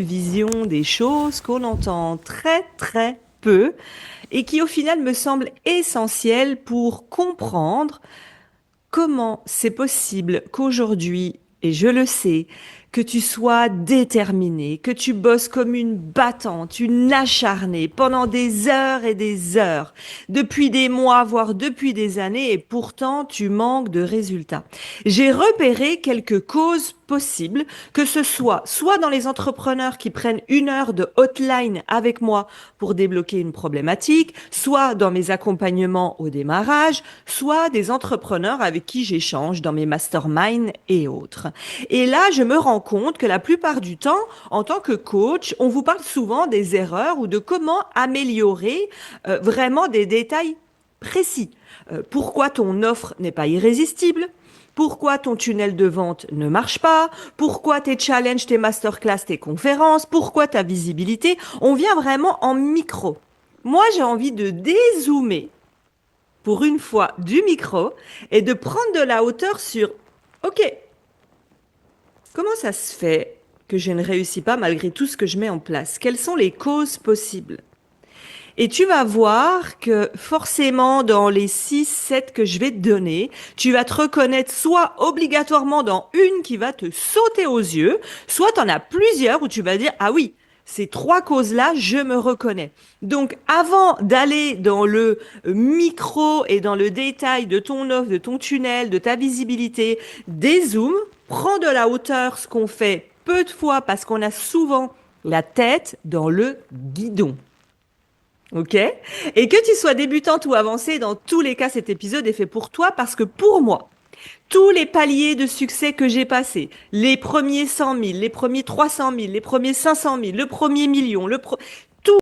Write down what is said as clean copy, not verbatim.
vision des choses qu'on entend très très peu et qui au final me semble essentielle pour comprendre comment c'est possible qu'aujourd'hui, et je le sais, que tu sois déterminée, que tu bosses comme une battante, une acharnée pendant des heures et des heures, depuis des mois, voire depuis des années, et pourtant tu manques de résultats. J'ai repéré quelques causes possibles, que ce soit dans les entrepreneurs qui prennent 1 heure de hotline avec moi pour débloquer une problématique, soit dans mes accompagnements au démarrage, soit des entrepreneurs avec qui j'échange dans mes masterminds et autres. Et là, je me rends compte que la plupart du temps, en tant que coach, on vous parle souvent des erreurs ou de comment améliorer vraiment des détails précis. Pourquoi ton offre n'est pas irrésistible? Pourquoi ton tunnel de vente ne marche pas? Pourquoi tes challenges, tes masterclass, tes conférences? Pourquoi ta visibilité? On vient vraiment en micro. Moi, j'ai envie de dézoomer pour une fois du micro et de prendre de la hauteur sur, OK, comment ça se fait que je ne réussis pas malgré tout ce que je mets en place? Quelles sont les causes possibles? Et tu vas voir que forcément, dans les 6, 7 que je vais te donner, tu vas te reconnaître soit obligatoirement dans une qui va te sauter aux yeux, soit tu en as plusieurs où tu vas dire, ah oui, ces 3 causes-là, je me reconnais. Donc, avant d'aller dans le micro et dans le détail de ton offre, de ton tunnel, de ta visibilité, dézoome, prends de la hauteur, ce qu'on fait peu de fois parce qu'on a souvent la tête dans le guidon. Ok? Et que tu sois débutante ou avancée, dans tous les cas, cet épisode est fait pour toi parce que pour moi, tous les paliers de succès que j'ai passés, les premiers 100 000, les premiers 300 000, les premiers 500 000, le premier million,